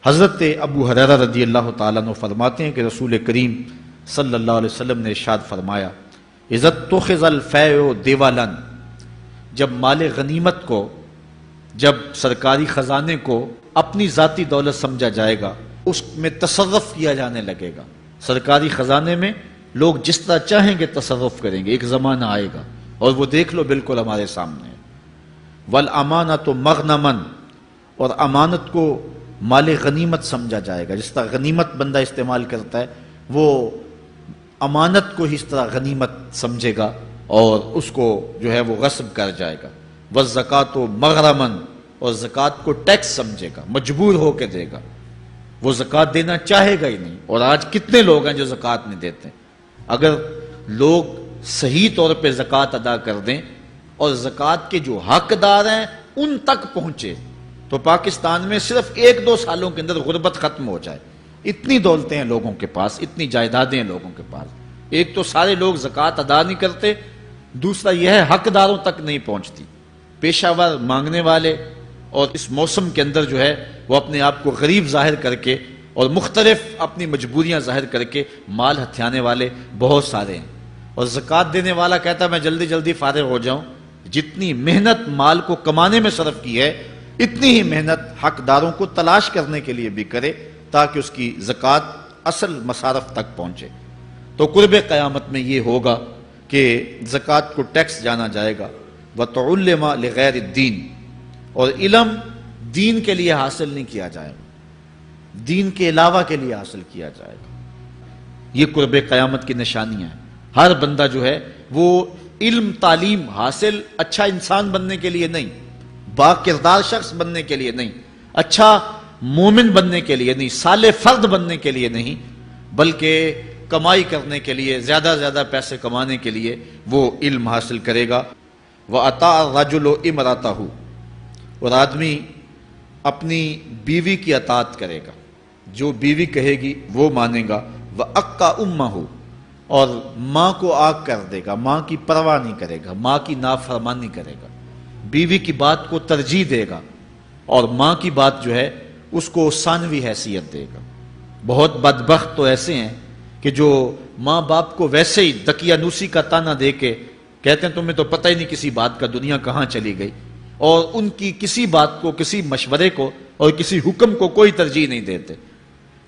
حضرت ابو ہریرہ رضی اللہ تعالیٰ عنہ فرماتے ہیں کہ رسول کریم صلی اللہ علیہ وسلم نے ارشاد فرمایا اذا اتخذ الفیء دیوالا، جب مال غنیمت کو، جب سرکاری خزانے کو اپنی ذاتی دولت سمجھا جائے گا، اس میں تصرف کیا جانے لگے گا، سرکاری خزانے میں لوگ جس طرح چاہیں گے تصرف کریں گے، ایک زمانہ آئے گا اور وہ دیکھ لو بالکل ہمارے سامنے ہے۔ والامانۃ مغنما، اور امانت کو مال غنیمت سمجھا جائے گا، جس طرح غنیمت بندہ استعمال کرتا ہے وہ امانت کو اس طرح غنیمت سمجھے گا اور اس کو جو ہے وہ غصب کر جائے گا۔ والزکوٰۃ مغرما، اور زکوٰۃ کو ٹیکس سمجھے گا، مجبور ہو کے دے گا، وہ زکوٰۃ دینا چاہے گا ہی نہیں۔ اور آج کتنے لوگ ہیں جو زکوٰۃ نہیں دیتے؟ اگر لوگ صحیح طور پہ زکوٰۃ ادا کر دیں اور زکوٰۃ کے جو حقدار ہیں ان تک پہنچے تو پاکستان میں صرف 1-2 سالوں کے اندر غربت ختم ہو جائے۔ اتنی دولتیں ہیں لوگوں کے پاس، اتنی جائیدادیں ہیں لوگوں کے پاس، ایک تو سارے لوگ زکوٰۃ ادا نہیں کرتے، دوسرا یہ ہے حقداروں تک نہیں پہنچتی۔ پیشہ ور مانگنے والے اور اس موسم کے اندر جو ہے وہ اپنے آپ کو غریب ظاہر کر کے اور مختلف اپنی مجبوریاں ظاہر کر کے مال ہتھیانے والے بہت سارے ہیں، اور زکوٰۃ دینے والا کہتا ہے میں جلدی جلدی فارغ ہو جاؤں۔ جتنی محنت مال کو کمانے میں صرف کی ہے اتنی ہی محنت حقداروں کو تلاش کرنے کے لیے بھی کرے تاکہ اس کی زکوٰۃ اصل مصارف تک پہنچے۔ تو قرب قیامت میں یہ ہوگا کہ زکوٰۃ کو ٹیکس جانا جائے گا۔ وَتُعُلِّمَ لِغَيْرِ الدِّينِ، اور علم دین کے لیے حاصل نہیں کیا جائے گا، دین کے علاوہ کے لیے حاصل کیا جائے گا۔ یہ قرب قیامت کی نشانیاں ہیں۔ ہر بندہ جو ہے وہ علم تعلیم حاصل اچھا انسان بننے کے لیے نہیں، با کردار شخص بننے کے لیے نہیں، اچھا مومن بننے کے لیے نہیں، صالح فرد بننے کے لیے نہیں، بلکہ کمائی کرنے کے لیے، زیادہ زیادہ پیسے کمانے کے لیے وہ علم حاصل کرے گا۔ وَأَطَاعَ الرَّجُلُ امْرَأَتَهُ، اور آدمی اپنی بیوی کی اطاعت کرے گا، جو بیوی کہے گی وہ مانے گا۔ وَأَقَّى أُمَّهُ، اور ماں کو آگ کر دے گا، ماں کی پرواہ نہیں کرے گا، ماں کی نافرمانی کرے گا، بیوی کی بات کو ترجیح دے گا اور ماں کی بات جو ہے اس کو ثانوی حیثیت دے گا۔ بہت بدبخت تو ایسے ہیں کہ جو ماں باپ کو ویسے ہی دقیانوسی کا تانا دے کے کہتے ہیں تمہیں تو پتہ ہی نہیں کسی بات کا دنیا کہاں چلی گئی، اور ان کی کسی بات کو، کسی مشورے کو اور کسی حکم کو کوئی ترجیح نہیں دیتے۔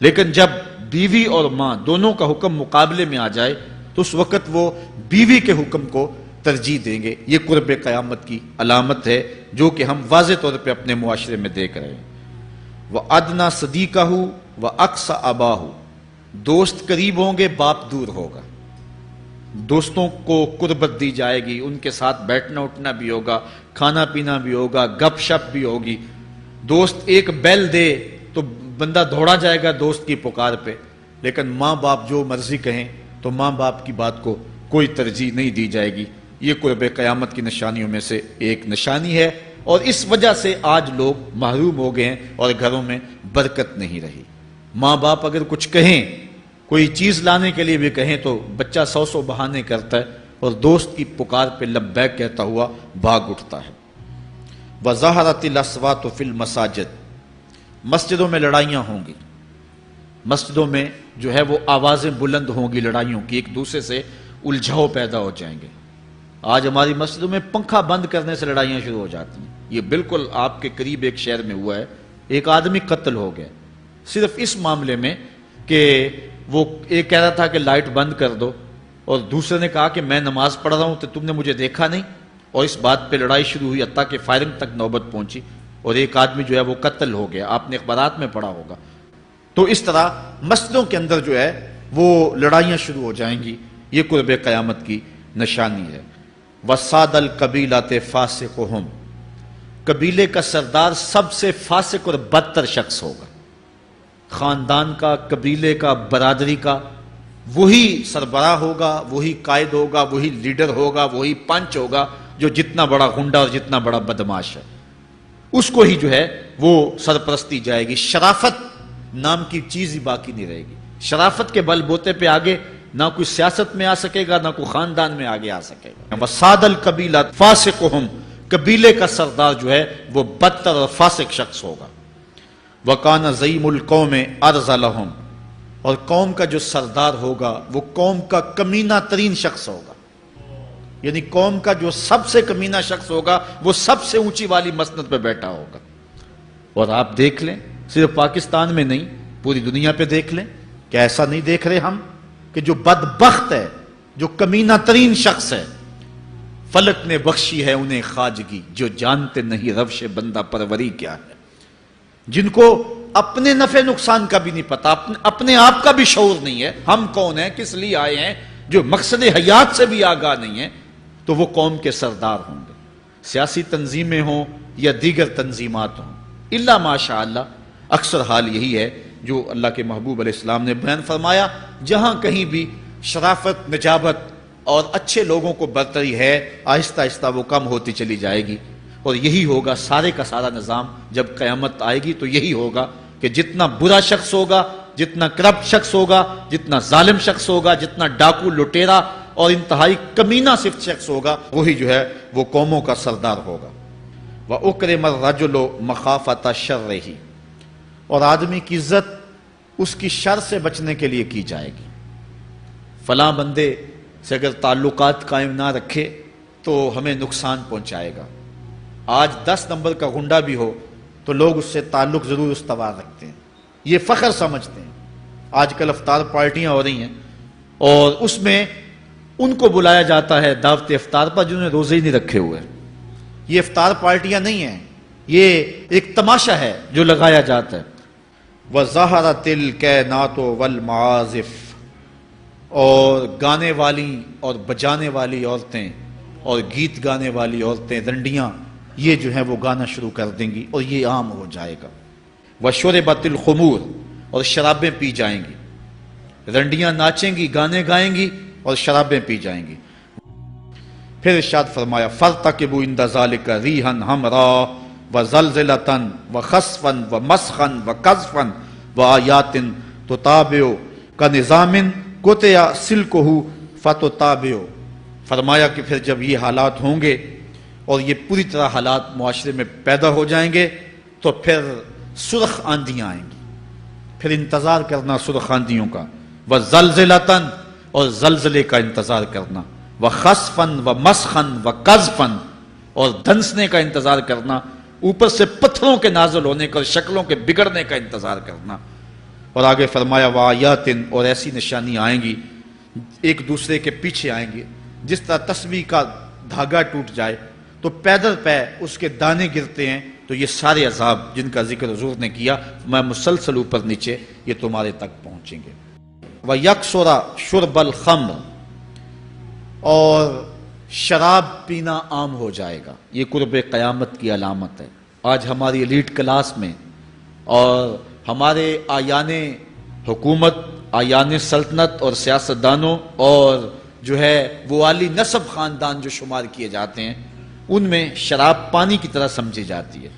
لیکن جب بیوی اور ماں دونوں کا حکم مقابلے میں آ جائے تو اس وقت وہ بیوی کے حکم کو ترجیح دیں گے۔ یہ قرب قیامت کی علامت ہے جو کہ ہم واضح طور پہ اپنے معاشرے میں دیکھ رہے ہیں۔ وَأَدْنَى صَدِيقَهُ وَأَقْصَى أَبَاهُ، دوست قریب ہوں گے، باپ دور ہوگا۔ دوستوں کو قربت دی جائے گی، ان کے ساتھ بیٹھنا اٹھنا بھی ہوگا، کھانا پینا بھی ہوگا، گپ شپ بھی ہوگی۔ دوست ایک بیل دے تو بندہ دوڑا جائے گا دوست کی پکار پہ، لیکن ماں باپ جو مرضی کہیں تو ماں باپ کی بات کو کوئی ترجیح نہیں دی جائے گی۔ یہ قرب قیامت کی نشانیوں میں سے ایک نشانی ہے، اور اس وجہ سے آج لوگ محروم ہو گئے ہیں اور گھروں میں برکت نہیں رہی۔ ماں باپ اگر کچھ کہیں، کوئی چیز لانے کے لیے بھی کہیں تو بچہ 100 بہانے کرتا ہے اور دوست کی پکار پہ لبیک کہتا ہوا بھاگ اٹھتا ہے۔ وَظَهَرَتِ الْأَصْوَاتُ فِي الْمَسَاجِدِ، مسجدوں میں لڑائیاں ہوں گی، مسجدوں میں جو ہے وہ آوازیں بلند ہوں گی لڑائیوں کی، ایک دوسرے سے الجھاؤ پیدا ہو جائیں گے۔ آج ہماری مسجدوں میں پنکھا بند کرنے سے لڑائیاں شروع ہو جاتی ہیں۔ یہ بالکل آپ کے قریب ایک شہر میں ہوا ہے، ایک آدمی قتل ہو گیا صرف اس معاملے میں کہ وہ ایک کہہ رہا تھا کہ لائٹ بند کر دو، اور دوسرے نے کہا کہ میں نماز پڑھ رہا ہوں تو تم نے مجھے دیکھا نہیں، اور اس بات پہ لڑائی شروع ہوئی، حتیٰ کہ فائرنگ تک نوبت پہنچی اور ایک آدمی جو ہے وہ قتل ہو گیا۔ آپ نے اخبارات میں پڑھا ہوگا۔ تو اس طرح مسجدوں کے اندر جو ہے وہ لڑائیاں شروع ہو جائیں گی۔ یہ قرب قیامت کی نشانی ہے۔ وَسَادَ الْقَبِيلَةِ فَاسِقُهُمْ، قبیلے کا سردار سب سے فاسق اور بدتر شخص ہوگا۔ خاندان کا، قبیلے کا، برادری کا وہی سربراہ ہوگا، وہی قائد ہوگا، وہی لیڈر ہوگا، وہی پنچ ہوگا جو جتنا بڑا غنڈا اور جتنا بڑا بدماش ہے اس کو ہی جو ہے وہ سرپرستی جائے گی۔ شرافت نام کی چیز ہی باقی نہیں رہے گی۔ شرافت کے بل بوتے پہ آگے نہ کوئی سیاست میں آ سکے گا، نہ کوئی خاندان میں آگے آ سکے گا۔ وَسَادَ الْقَبِيلَةِ فَاسِقُهُمْ، قبیلے کا سردار جو ہے وہ بدتر اور فاسق شخص ہوگا۔ وَكَانَ زَعِيمُ الْقَوْمِ أَرْذَلَهُمْ، اور قوم کا جو سردار ہوگا وہ قوم کا کمینہ ترین شخص ہوگا، یعنی قوم کا جو سب سے کمینہ شخص ہوگا وہ سب سے اونچی والی مسند پہ بیٹھا ہوگا۔ اور آپ دیکھ لیں، صرف پاکستان میں نہیں پوری دنیا پہ دیکھ لیں کہ ایسا نہیں دیکھ رہے ہم کہ جو بدبخت ہے، جو کمینہ ترین شخص ہے، فلک نے بخشی ہے انہیں خواجگی، جو جانتے نہیں روش بندہ پروری کیا ہے، جن کو اپنے نفع نقصان کا بھی نہیں پتا، اپنے آپ کا بھی شعور نہیں ہے، ہم کون ہیں، کس لیے آئے ہیں، جو مقصد حیات سے بھی آگاہ نہیں ہے، تو وہ قوم کے سردار ہوں گے، سیاسی تنظیمیں ہوں یا دیگر تنظیمات ہوں، الا ماشاء اللہ۔ اکثر حال یہی ہے جو اللہ کے محبوب علیہ السلام نے بیان فرمایا، جہاں کہیں بھی شرافت، نجابت اور اچھے لوگوں کو برتری ہے، آہستہ آہستہ وہ کم ہوتی چلی جائے گی، اور یہی ہوگا سارے کا سارا نظام۔ جب قیامت آئے گی تو یہی ہوگا کہ جتنا برا شخص ہوگا، جتنا کرپٹ شخص ہوگا، جتنا ظالم شخص ہوگا، جتنا ڈاکو لٹیرا اور انتہائی کمینہ صفت شخص ہوگا، وہی جو ہے وہ قوموں کا سردار ہوگا۔ وَأُكْرِمَ الرَّجُلُ مَخَافَةَ شَرِّهِ، اور آدمی کی عزت اس کی شر سے بچنے کے لیے کی جائے گی۔ فلاں بندے سے اگر تعلقات قائم نہ رکھے تو ہمیں نقصان پہنچائے گا۔ آج 10 نمبر کا غنڈہ بھی ہو تو لوگ اس سے تعلق ضرور استوار رکھتے ہیں، یہ فخر سمجھتے ہیں۔ آج کل افطار پارٹیاں ہو رہی ہیں اور اس میں ان کو بلایا جاتا ہے دعوت افطار پر جنہوں نے روزے ہی نہیں رکھے ہوئے۔ یہ افطار پارٹیاں نہیں ہیں، یہ ایک تماشا ہے جو لگایا جاتا ہے۔ وَظَهَرَتِ الْكَيْنَاتُ وَالْمَعَازِفُ، اور گانے والی اور بجانے والی عورتیں اور گیت گانے والی عورتیں، رنڈیاں، یہ جو ہیں وہ گانا شروع کر دیں گی اور یہ عام ہو جائے گا۔ وَشُرِبَتِ الْخُمُورُ، اور شرابیں پی جائیں گی، رنڈیاں ناچیں گی، گانے گائیں گی اور شرابیں پی جائیں گی۔ پھر ارشاد فرمایا فَارْتَقِبُوا عِنْدَ ذَلِكَ رِيحًا حَمْرَاءَ وَزَلْزَلَةً وَخَسْفًا وَمَسْخًا وَقَذْفًا وَآيَاتٍ تُتَابِعُ كَنِظَامٍ قُطِعَ سِلْكُهُ فَتُتَابِعُ، فرمایا کہ پھر جب یہ حالات ہوں گے اور یہ پوری طرح حالات معاشرے میں پیدا ہو جائیں گے تو پھر سرخ آندیاں آئیں گی، پھر انتظار کرنا سرخ آندیوں کا، وَزَلْزَلَةً، اور زلزلے کا انتظار کرنا، وَخَسْفًا وَمَسْخًا وَقَذْفًا، اور دھنسنے کا انتظار کرنا، اوپر سے پتھروں کے نازل ہونے کا اور شکلوں کے بگڑنے کا انتظار کرنا۔ اور آگے فرمایا وَآيَاتٍ، اور ایسی نشانیاں آئیں گی ایک دوسرے کے پیچھے آئیں گی، جس طرح تسبیح کا دھاگا ٹوٹ جائے تو پیدل پہ اس کے دانے گرتے ہیں، تو یہ سارے عذاب جن کا ذکر حضور نے کیا میں مسلسل اوپر نیچے یہ تمہارے تک پہنچیں گے۔ وَيَكْثُرَ شُرْبَ الْخَمْرِ، اور شراب پینا عام ہو جائے گا، یہ قرب قیامت کی علامت ہے۔ آج ہماری ایلیٹ کلاس میں اور ہمارے آیان حکومت، آیان سلطنت اور سیاستدانوں اور جو ہے وہ عالی نسب خاندان جو شمار کیے جاتے ہیں، ان میں شراب پانی کی طرح سمجھی جاتی ہے۔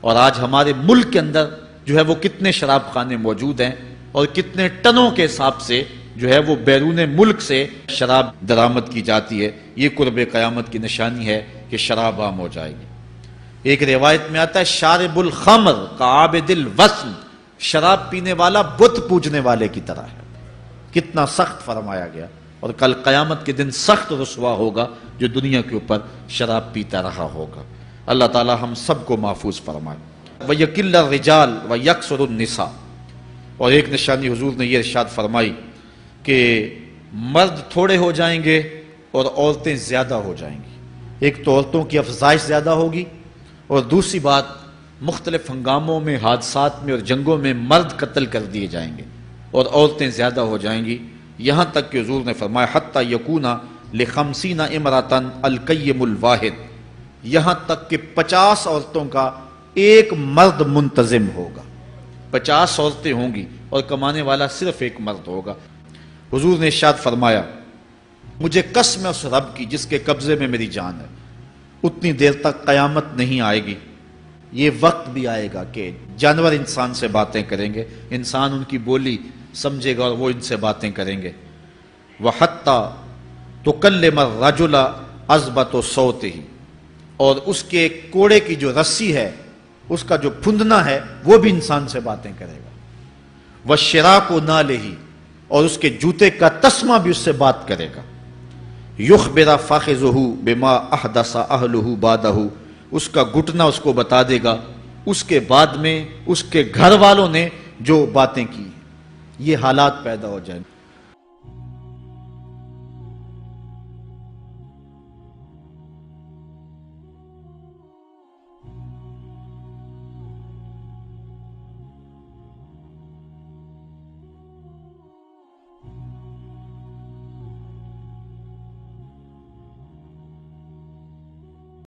اور آج ہمارے ملک کے اندر جو ہے وہ کتنے شراب خانے موجود ہیں اور کتنے ٹنوں کے حساب سے جو ہے وہ بیرون ملک سے شراب درآمد کی جاتی ہے۔ یہ قرب قیامت کی نشانی ہے کہ شراب عام ہو جائے گی۔ ایک روایت میں آتا ہے شارب الخمر کعابد الوثن، شراب پینے والا بت پوجنے والے کی طرح ہے۔ کتنا سخت فرمایا گیا، اور کل قیامت کے دن سخت رسوا ہوگا جو دنیا کے اوپر شراب پیتا رہا ہوگا۔ اللہ تعالی ہم سب کو محفوظ فرمائے۔ وَيَقِلَّ الرِّجَالُ وَيَكْثُرُ النِّسَاءُ، اور ایک نشانی حضور نے یہ ارشاد فرمائی کہ مرد تھوڑے ہو جائیں گے اور عورتیں زیادہ ہو جائیں گی۔ ایک تو عورتوں کی افزائش زیادہ ہوگی، اور دوسری بات مختلف ہنگاموں میں، حادثات میں اور جنگوں میں مرد قتل کر دیے جائیں گے اور عورتیں زیادہ ہو جائیں گی، یہاں تک کہ حضور نے فرمایا حتی یکون ل50 امرأۃ القیم الواحد، یہاں تک کہ 50 عورتوں کا ایک مرد منتظم ہوگا۔ 50 عورتیں ہوں گی اور کمانے والا صرف ایک مرد ہوگا۔ حضور نے ارشاد فرمایا مجھے قسم ہے اس رب کی جس کے قبضے میں میری جان ہے، اتنی دیر تک قیامت نہیں آئے گی، یہ وقت بھی آئے گا کہ جانور انسان سے باتیں کریں گے، انسان ان کی بولی سمجھے گا اور وہ ان سے باتیں کریں گے۔ وَحَتَّى تُكَلِّمَ الرَّجُلَ عَذْبَةُ صَوْتِهِ، اور اس کے کوڑے کی جو رسی ہے اس کا جو پھندنا ہے وہ بھی انسان سے باتیں کرے گا، وَالشِّرَاكُ نَالِهِ، اور اس کے جوتے کا تسمہ بھی اس سے بات کرے گا، يُخْبِرَ فَخِذُهُ بِمَا أَحْدَثَ أَهْلُهُ بَعْدَهُ، اس کا گھٹنا اس کو بتا دے گا اس کے بعد میں اس کے گھر والوں نے جو باتیں کی، یہ حالات پیدا ہو جائیں۔